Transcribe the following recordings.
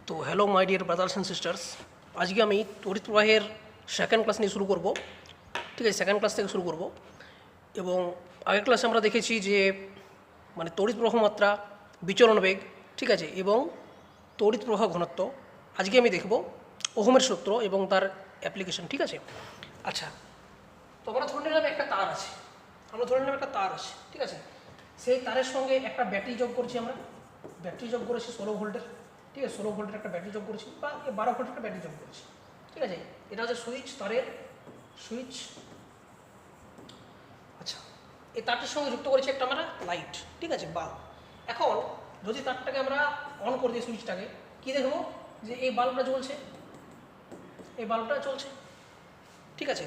তো hello my dear brothers and sisters, আজকে আমি তড়িৎ প্রবাহের সেকেন্ড ক্লাস নিয়ে শুরু করব। ঠিক আছে, সেকেন্ড ক্লাস থেকে শুরু করব। এবং আগের ক্লাসে আমরা দেখেছি যে মানে তড়িৎ প্রবাহ মাত্রা, বিচলন বেগ, ঠিক আছে, এবং তড়িৎ প্রবাহ ঘনত্ব। আজকে আমি দেখব ওহমের সূত্র এবং তার অ্যাপ্লিকেশন। ঠিক আছে, আচ্ছা, তো আমরা ধরে নিলাম একটা তার আছে, ঠিক আছে। সেই তারের সঙ্গে একটা ব্যাটারি যোগ করছি, আমরা ব্যাটারি যোগ করেছি 16 ভোল্টের। ঠিক আছে, 16 ভোল্টের একটা ব্যাটারি যোগ করেছি, বা 12 ভোল্টের একটা ব্যাটারি যোগ করেছি। ঠিক আছে, এটা হচ্ছে সুইচ, তারের সুইচ। আচ্ছা, এই তারটির সঙ্গে যুক্ত করেছি একটা আমরা লাইট, ঠিক আছে, বাল্ব। এখন যদি তারটাকে আমরা অন করে দিই, সুইচটাকে, কি দেখবো যে এই বাল্বটা জ্বলছে, এই বাল্বটা চলছে। ঠিক আছে,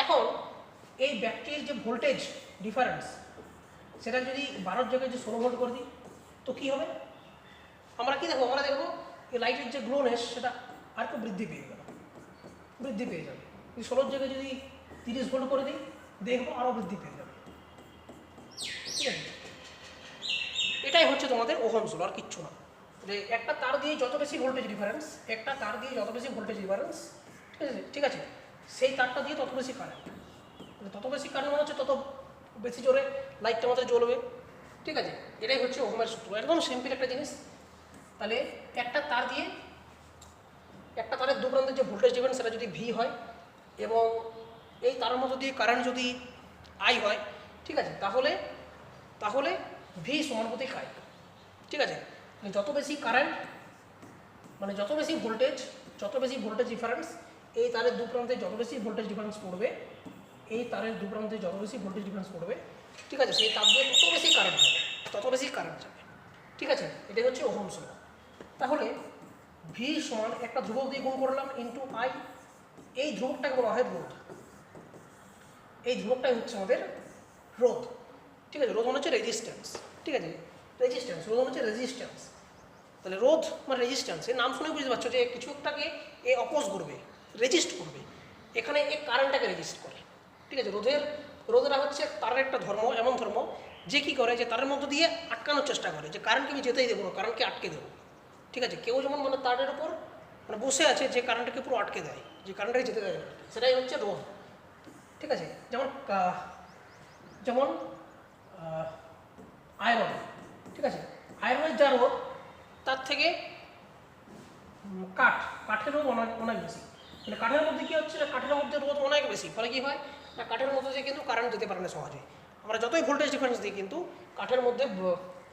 এখন এই ব্যাটারির যে ভোল্টেজ ডিফারেন্স, সেটা যদি 12 জায়গায় যে 16 ভোল্ট করে দিই, তো কী হবে? আমরা কি দেখবো? আমরা দেখবো এই লাইটের যে গ্লোনেস, সেটা আর একটু বৃদ্ধি পেয়ে যাবে। যদি 16 জায়গায় যদি 30 ভোল্ট করে দিই, দেখবো আরও বৃদ্ধি পেয়ে যাবে। ঠিক আছে, এটাই হচ্ছে তোমাদের ওহমস ল, আর কিচ্ছু না। যে একটা তার দিয়ে যত বেশি ভোল্টেজ ডিফারেন্স, ঠিক আছে, সেই তারটা দিয়ে তত বেশি কারেন্ট। তত বেশি কারেন্ট মানে হচ্ছে তত বেশি জোরে লাইটটা আমাদের জ্বলবে। ঠিক আছে, এটাই হচ্ছে ওহমের সূত্র, একদম সিম্পল একটা জিনিস। তাহলে একটা তারের দু প্রান্তের যে ভোল্টেজ ডিফারেন্স, সেটা যদি ভি হয়, এবং এই তারের মধ্যে দিয়ে কারেন্ট যদি আই হয়, ঠিক আছে, তাহলে ভি সমানুপাতিক আই। ঠিক আছে, যত বেশি কারেন্ট মানে যত বেশি ভোল্টেজ ডিফারেন্স, এই তারের দু প্রান্তে যত বেশি ভোল্টেজ ডিফারেন্স পড়বে, ঠিক আছে, সেই তার দিয়ে তত বেশি কারেন্ট যাবে। ঠিক আছে, এটাই হচ্ছে ওহমস ল। তাহলে ভি সমান একটা ধ্রুবক দিয়ে গুণ করলাম ইন্টু আই। এই ধ্রুবকটাকে বলা হয় রোধ। এই ধ্রুবকটাই হচ্ছে আমাদের রোধ। ঠিক আছে, রোধ মানে হচ্ছে রেজিস্ট্যান্স। ঠিক আছে, রোধ হচ্ছে রেজিস্ট্যান্স। তাহলে রোধ মানে রেজিস্ট্যান্স, এর নাম শুনে বুঝতে পারছো যে কিছু একটাকে এ অপোজ করবে, রেজিস্ট করবে। এখানে এ কারেন্টটাকে রেজিস্ট করে। ঠিক আছে, রোধেরা হচ্ছে তারের একটা ধর্ম, এমন ধর্ম যে কী করে, যে তারের মধ্য দিয়ে আটকানোর চেষ্টা করে, যে কারেন্টকে আমি যেতেই দেবো না, কারেন্টকে আটকে দেবো। ঠিক আছে, কেউ যেমন মানে তারের উপর মানে বসে আছে, যে কারেন্টকে পুরো আটকে দেয়, যে কারেন্টকে যেতে দেয় না, সেটাই হচ্ছে রোধ। ঠিক আছে, যেমন আয়রন। ঠিক আছে, আয়রনের যা রোধ, তার থেকে কাঠের রোধ অনেক বেশি। মানে কাঠের মধ্যে কী হচ্ছে, কাঠের মধ্যে রোধ অনেক বেশি, ফলে কী হয় না, কাঠের মধ্যে দিয়ে কিন্তু কারেন্ট যেতে পারে না সহজে। আমরা যতই ভোল্টেজ ডিফারেন্স দিই, কিন্তু কাঠের মধ্যে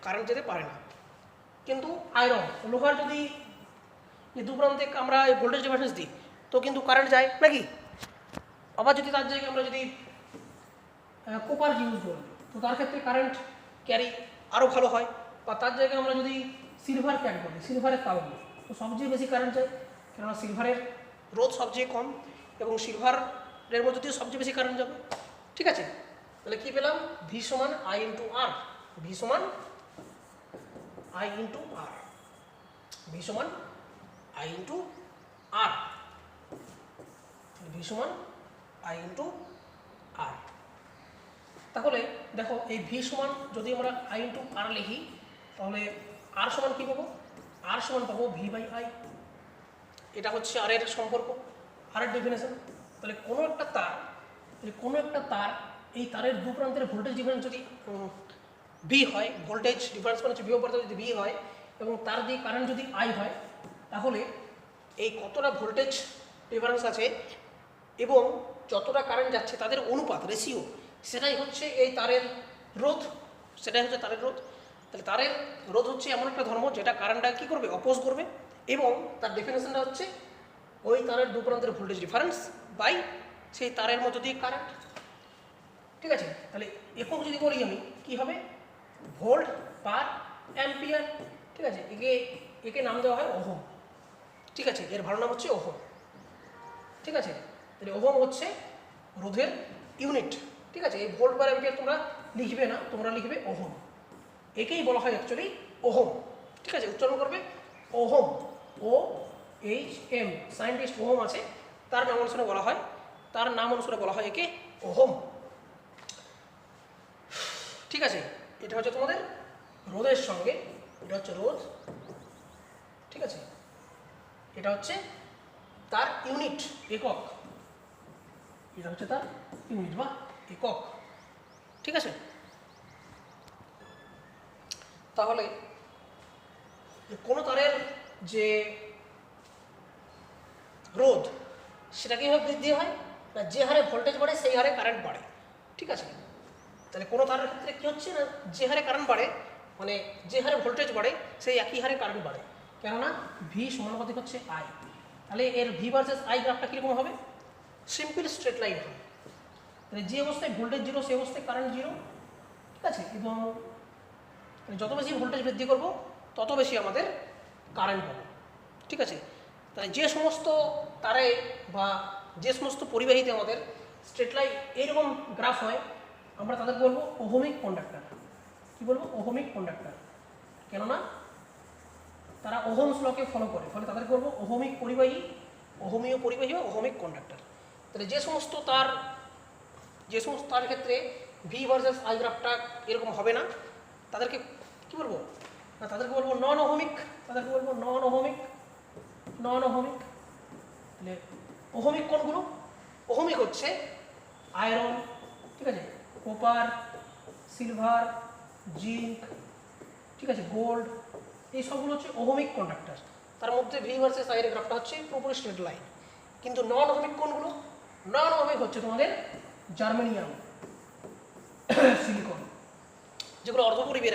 কারেন্ট যেতে পারে না। কিন্তু আয়রন, লোহার যদি দু প্রান্তে আমরা ভোল্টেজ ডিফারেন্স দিই, তো কিন্তু কারেন্ট যায় নাকি। আবার যদি তার জায়গায় আমরা যদি কোপার ইউজ করি, তো তার ক্ষেত্রে কারেন্ট ক্যারি আরও ভালো হয়। বা তার জায়গায় আমরা যদি সিলভার ক্যারি করি, সিলভারের তাওয়ালে, তো সবচেয়ে বেশি কারেন্ট যায়, কেননা সিলভারের রোধ সবচেয়ে কম, এবং সিলভারের মধ্যে দিয়ে সবচেয়ে বেশি কারেন্ট যাবে। ঠিক আছে, তাহলে কী পেলাম? ভি সমান আই ইন্টু আর। ভি সমান আই ইন্টু আর। ভি সমান আই ইন্টু আর। ভি সমান আই ইন্টু আর। তাহলে দেখো, এই ভি সমান যদি আমরা আই ইন্টু আর লিখি, তাহলে আর সমান কী পাবো? আর সমান পাবো ভি বাই আই। এটা হচ্ছে আর এর সম্পর্ক, আর এর ডেফিনেশন। তাহলে কোনো একটা তার এই তারের দু প্রান্তের ভোল্টেজ ডিফারেন্স যদি ভি হয়, ভোল্টেজ ডিফারেন্স মানে হচ্ছে বিভব যদি ভি হয়, এবং তার দিয়ে কারেন্ট যদি আই হয়, তাহলে এই কতটা ভোল্টেজ ডিফারেন্স আছে এবং যতটা কারেন্ট যাচ্ছে, তাদের অনুপাত, রেশিও, সেটাই হচ্ছে এই তারের রোধ। তাহলে তারের রোধ হচ্ছে এমন একটা ধর্ম যেটা কারেন্টটাকে কী করবে? অপোজ করবে। এবং তার ডেফিনেশনটা হচ্ছে ওই তারের দু প্রান্তের ভোল্টেজ ডিফারেন্স বাই সেই তারের মধ্য দিয়ে কারেন্ট। ঠিক আছে, তাহলে একক যদি বলি আমি, কি হবে? ভোল্ট পার অ্যাম্পিয়ার। ঠিক আছে, একে নাম দেওয়া হয় ওহম। ঠিক আছে, এর ভালো নাম হচ্ছে ওহম। ঠিক আছে, তাহলে ওহম হচ্ছে রোধের ইউনিট। ঠিক আছে, এই ভোল্ট পার অ্যাম্পিয়ার তোমরা লিখবে না, তোমরা লিখবে ওহম। একেই বলা হয় অ্যাকচুয়ালি ওহম। ঠিক আছে, উচ্চারণ করবে ohm, O H M. Scientist ohm আছে, তার নাম অনুসারে বলা হয় একে ওহম। ঠিক আছে, এটা হচ্ছে তোমাদের রোধের সঙ্গে, এটা হচ্ছে রোধ। ঠিক আছে, এটা হচ্ছে তার ইউনিট, একক। এটা হচ্ছে তার ইউনিট বা একক। ঠিক আছে, তাহলে কোনো তারের যে রোধ সেটা কীভাবে বৃদ্ধি হয় না, যে হারে ভোল্টেজ বাড়ে সেই হারে কারেন্ট বাড়ে। ঠিক আছে, তাহলে কোনো তারের ক্ষেত্রে কী হচ্ছে না, যে হারে কারেন্ট বাড়ে মানে যে হারে ভোল্টেজ বাড়ে সেই একই হারে কারেন্ট বাড়ে, কেননা ভি সমানুপাতিক হচ্ছে আই। তাহলে এর ভি ভার্সেস আই গ্রাফটা কীরকম হবে, সিম্পল স্ট্রেট লাইন হবে। তাহলে যে অবস্থায় ভোল্টেজ জিরো সেই অবস্থায় কারেন্ট জিরো। ঠিক আছে, এবং যত বেশি ভোল্টেজ বৃদ্ধি করব তত বেশি আমাদের কারেন্ট পাবো। ঠিক আছে, তাহলে যে সমস্ত তারে বা যে সমস্ত পরিবাহীতে আমাদের স্ট্রেট লাইন এইরকম গ্রাফ হয় আমরা তাদের বলবো ওহমিক কন্ডাক্টর। কি বলবো, ওহমিক কন্ডাক্টর, কেননা তারা ওহমস লকে ফলো করে, ফলে তাদের বলবো ওহমিক পরিবাহী, ওহমীয় পরিবাহী বা ওহমিক কন্ডাক্টর। তাহলে যে সমস্ত তার ক্ষেত্রে ভি ভার্সেস আই গ্রাফটা এরকম হবে না তাদেরকে কি বলবো না, তাদেরকে বলবো নন ওহমিক। তাদেরকে বলবো নন ওহমিক। নন ওহমিক, তাহলে ওহমিক কোনগুলো, ওহমিক হচ্ছে আয়রন, ঠিক আছে, কপার, সিলভার, জিঙ্ক, ঠিক আছে, গোল্ড, এই সবগুলো হচ্ছে ওহমিক কন্ডাক্টর। তার মধ্যে ভি ভার্সেস আই এর গ্রাফটা হচ্ছে পুরোপুরি স্ট্রেট লাইন। কিন্তু নন ওহমিক কোনগুলো, নন ওহমিক হচ্ছে তোমাদের জার্মেনিয়াম, সিলিকন, যেগুলো অর্ধপরিবাহী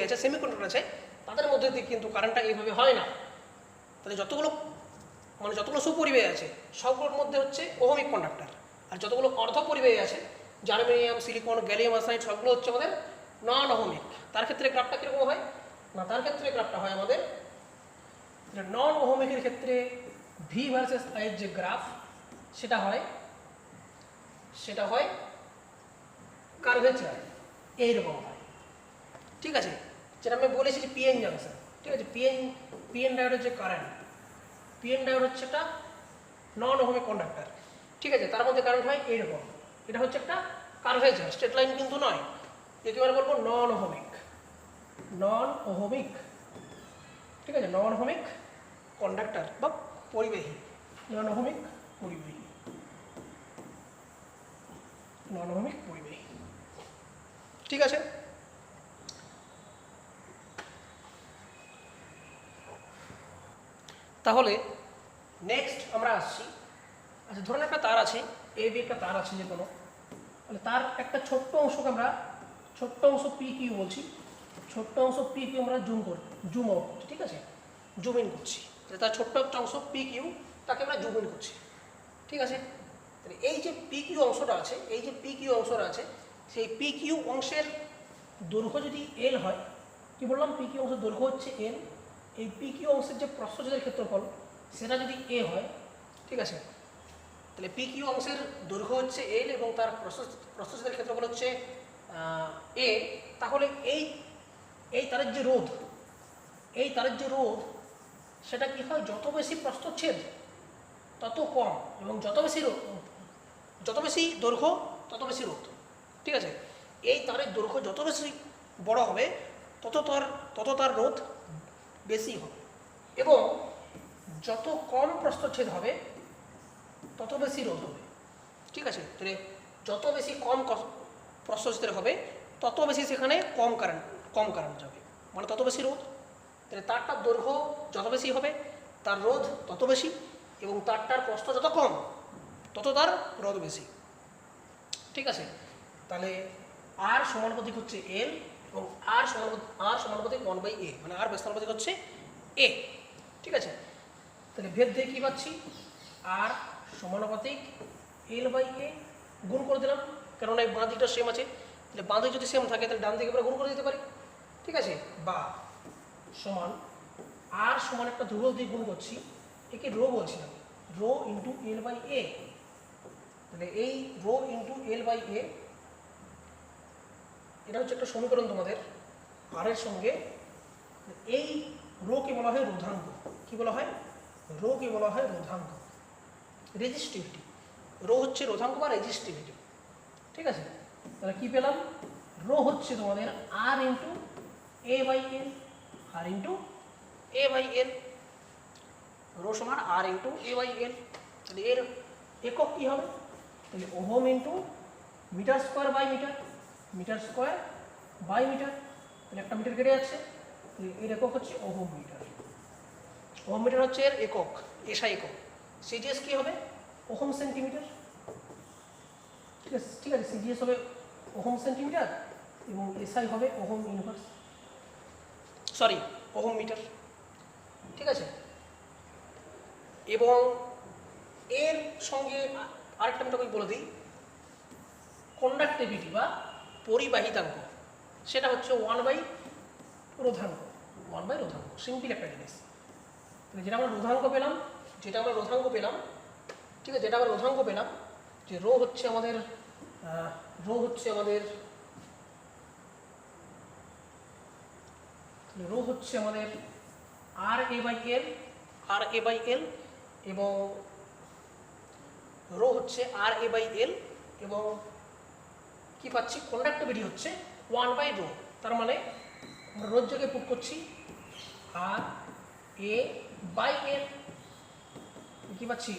আছে, সেমিকন্ডাক্টর আছে, তাদের মধ্যে দিয়ে কিন্তু কারেন্টটা এইভাবে হয় না। তাহলে যতগুলো সুপরিবাহী আছে সবগুলোর মধ্যে হচ্ছে ওহমিক কন্ডাক্টর, আর যতগুলো অর্ধপরিবাহী আছে জার্মেনিয়াম, সিলিকন, গ্যালিয়াম আর্সেনাইড সবগুলো হচ্ছে আমাদের নন ওহমিক। তার ক্ষেত্রে গ্রাফটা কীরকম হয় না, তার ক্ষেত্রে গ্রাফটা হয় আমাদের নন ওহমিকের ক্ষেত্রে ভি ভার্সেস আই এর যে গ্রাফ সেটা হয় কার্ভেচার এইরকম হয়। ঠিক আছে, যেটা আমি বলেছি যে পিএন জাংশন, ঠিক আছে, পিএন ডায়োডের যে কারেন্ট, পিএন ডায়োড হচ্ছে একটা নন ওহমিক কন্ডাক্টর। ঠিক আছে, তার মধ্যে কারেন্ট হয় এইরকম, এটা হচ্ছে একটা কার্ভেচার, স্ট্রেট লাইন কিন্তু নয়, একেবারে বলবো নন ওহমিক। নন ওহমিক, ঠিক আছে, নন ওহমিক কন্ডাক্টর বা পরিবাহী, নন ওহমিক পরিবাহী, নন ওহমিক পরিবাহী। ঠিক আছে, তাহলে নেক্সট আমরা আসছি। আচ্ছা, ধরুন একটা তার আছে, এ বি একটা তার আছে যে কোনো, তাহলে তার একটা ছোট্ট অংশকে আমরা, ছোট্ট অংশ পি কিউ বলছি, ছোট্ট অংশ পি কিউ আমরা জুম আউট করছি, ঠিক আছে, জুম ইন করছি। তাহলে তার ছোট্ট একটা অংশ পি কিউ, তাকে আমরা জুম ইন করছি। ঠিক আছে, তাহলে এই যে পি কিউ অংশটা আছে, এই যে পি কিউ অংশটা আছে, সেই পি কিউ অংশের দৈর্ঘ্য যদি এল হয়, কি বললাম, পি কিউ অংশের দৈর্ঘ্য হচ্ছে এল, এই পি কিউ অংশের যে প্রস্থচ্ছেদের ক্ষেত্রফল সেটা যদি এ হয়, ঠিক আছে, তাহলে পি কিউ অংশের দৈর্ঘ্য হচ্ছে এল এবং তার প্রস্থচ্ছেদের ক্ষেত্রফল হচ্ছে এ, তাহলে এই তারের যে রোধ, সেটা কি হয়, যত বেশি প্রস্থচ্ছেদ তত কম, এবং যত বেশি দৈর্ঘ্য তত বেশি রোধ। ঠিক আছে, এই তারের দৈর্ঘ্য যত বেশি বড় হবে তত তার রোধ বেশি হবে, এবং যত কম প্রস্থচ্ছেদ হবে তত বেশি রোধ হবে। ঠিক আছে, তাহলে যত বেশি কম প্রস্থচ্ছেদের হবে তত বেশি সেখানে কম কারেন্ট যাবে, মানে তত বেশি রোধ। তাহলে তারটার দৈর্ঘ্য যত বেশি হবে তার রোধ তত বেশি, এবং তারটার প্রস্থ যত কম তত তার রোধ বেশি। ঠিক আছে, তাহলে আর সমানুপাতিক হচ্ছে এল, এবং আর সমানুপাতিক 1/a, মানে আর ব্যস্তানুপাতিক হচ্ছে এ। ঠিক আছে, তাহলে ভেদ দিয়ে কী পাচ্ছি, আর সমানুপাতিক L/a গুণ করে দিলাম, কেননা এই বাঁ দিকটা সেম আছে, তাহলে বাঁ দিক যদি সেম থাকে তাহলে ডান দিকে আমরা গুণ করে দিতে পারি। ঠিক আছে, বা সমান আর সমান একটা ধ্রুবক দিয়ে গুণ করছি, একে রো বলছিলাম, রো ইন্টু L/a। তাহলে এই রো ইন্টু L/a, এটা হচ্ছে একটা সমীকরণ তোমাদের আর এর সঙ্গে। এই রোকে বলা হয় রোধাঙ্ক। কি বলা হয়, রোকে বলা হয় রোধাঙ্ক, রেজিস্টিভিটি। রো হচ্ছে রোধাঙ্ক বা রেজিস্টিভিটি। ঠিক আছে, তাহলে কি পেলাম, রো হচ্ছে তোমাদের আর ইন্টু A/L, আর ইন্টু A/L। রো সমান আর ইন্টু এ বাই এল। তাহলে এর একক কী হবে? তাহলে ohm into metre square by metre, metre square by metre. তাহলে একটা মিটার কেটে যাচ্ছে, তাহলে এর একক হচ্ছে ওহম মিটার। ওহম মিটার হচ্ছে এর একক, এসআই একক। সিজিএস কী হবে? Ohm centimetre. ঠিক আছে, ঠিক আছে, সিজিএস হবে ওহম সেন্টিমিটার এবং এসআই হবে ohm inverse, sorry ohm metre. ঠিক আছে, এবং এর সঙ্গে আরেকটা আমি তোকে বলে দিই, কন্ডাক্টিভিটি বা পরিবাহিতাঙ্ক, সেটা হচ্ছে 1/রোধাঙ্ক, 1/রোধাঙ্ক, সিম্পল একটা জিনিস। যেটা আমরা রোধাঙ্ক পেলাম, ঠিক আছে, যেটা আমরা রোধাঙ্ক পেলাম যে রো হচ্ছে আমাদের আর এ বাই এল, এবং রো হচ্ছে আর এ বাই এল, এবং কি পাচ্ছি, কন্ডাক্টিভিটি হচ্ছে 1/রো। তার মানে আমরা রোজ জায়গায় পুট করছি আর এ বাই এল, কি পাচ্ছি,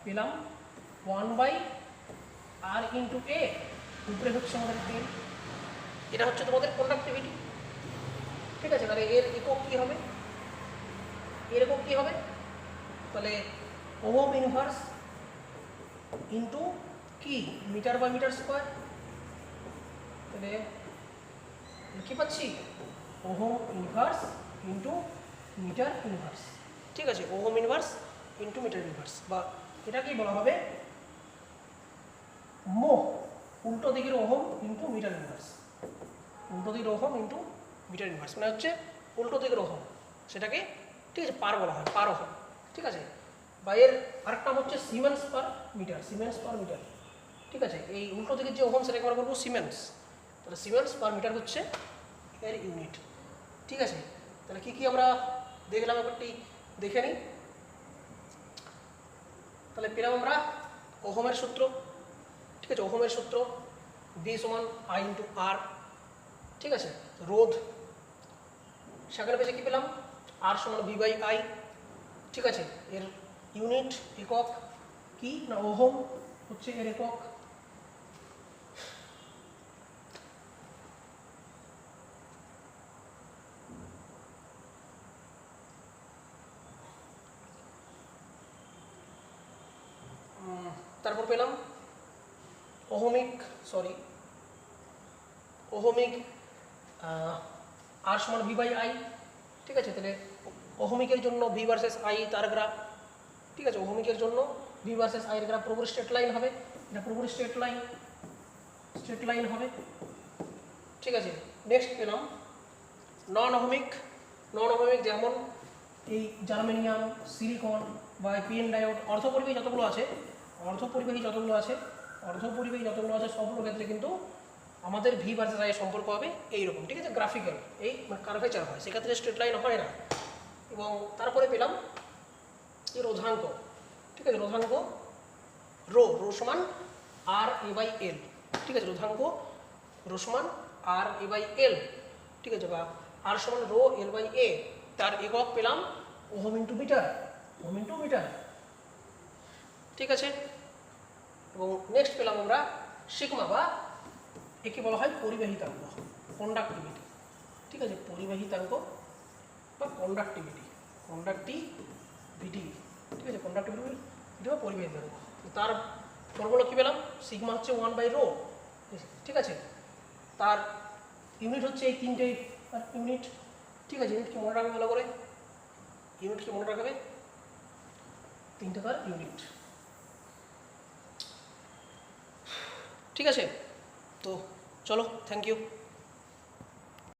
পেলাম 1/r ইন্টু এ, উপরে হচ্ছে আমাদের এল। এটা হচ্ছে তোমাদের কন্ডাক্টিভিটি। ঠিক আছে, তাহলে এর একক কী হবে? তাহলে ওহম ইনভার্স ইন্টু কি, মিটার বাই মিটার স্কোয়ার। তাহলে কি পাচ্ছি, ohm inverse into metre inverse. ঠিক আছে, ohm inverse into metre inverse, বা এটাকেই বলা হবে মো, উল্টো দিকের ওহম ইন্টু মিটার ইনভার্স। উল্টো দিকের ওহম ইন্টু মিটার ইনভার্স মানে হচ্ছে উল্টো দিকের ওহম, সেটাকে ঠিক আছে পার বলা হয়, পার ওহম। ঠিক আছে, বা এর আরেকটা নাম হচ্ছে সিমেন্স পার মিটার, ঠিক আছে, এই উল্টো দিকের যে ওহম সেটাকে আমরা বলবো সিমেন্স। তাহলে সিমেন্স পার মিটার হচ্ছে এর ইউনিট। ঠিক আছে, তাহলে কী কী আমরা দেখলাম একবারটি দেখে নিই। তাহলে পেলাম আমরা ওহমের সূত্র। ঠিক আছে, ওহমের সূত্র ভি সমান আই ইন্টু আর। ঠিক আছে, রোধ সেখানে পেয়েছে কী পেলাম, আর সমান ভি বাই আই। ঠিক আছে, এর ইউনিট একক কি না, ওহম হচ্ছে এর একক। তারপর পেলাম ওহমিক আর সমান ভি বাই আই। ঠিক আছে, তাহলে ওহমিকের জন্য ভি ভার্সেস আই তার গ্রাফ। ঠিক আছে, ওহমিকের জন্য ভি ভার্সেস আই এর গ্রাফ পুরোপুরি স্ট্রেট লাইন হবে, এটা পুরোপুরি স্ট্রেট লাইন হবে। ঠিক আছে, নেক্সট পেলাম নন ওহমিক, যেমন এই জার্মেনিয়াম, সিলিকন বা পিএন ডায়োড, অর্ধপরিবাহী যতগুলো আছে সবগুলো ক্ষেত্রে কিন্তু আমাদের ভি ভার্সেস আই সম্পর্ক হবে এইরকম। ঠিক আছে, গ্রাফিক্যাল, এই কার্ভেচার হয়, সেক্ষেত্রে স্ট্রেট লাইন হয় না। এবং তারপরে পেলাম এই রোধাঙ্ক। ঠিক আছে, রোধাঙ্ক রো সমান আর এ বাই এল। ঠিক আছে, রোধাঙ্ক রো সমান আর এ বাই এল। ঠিক আছে, বা আর সমান রো এল বাই এ। তার একক পেলাম ওহম ইন্টু মিটার। ঠিক আছে, এবং নেক্সট পেলাম আমরা সিগমা, বা একে বলা হয় পরিবাহিতাঙ্ক, কন্ডাক্টিভিটি। ঠিক আছে, পরিবাহিতাঙ্ক বা কন্ডাক্টিভিটি। ঠিক আছে, কন্ডাক্টিভিটি বা পরিবাহিতাঙ্ক। তার ফর্মুলা কী পেলাম, সিগমা হচ্ছে 1/রো। ঠিক আছে, তার ইউনিট হচ্ছে এই তিনটে ইউনিট। ঠিক আছে, ইউনিট কি মনে রাখবে ভালো করে, তিনটে তার ইউনিট। ঠিক আছে, তো চলো, থ্যাংক ইউ।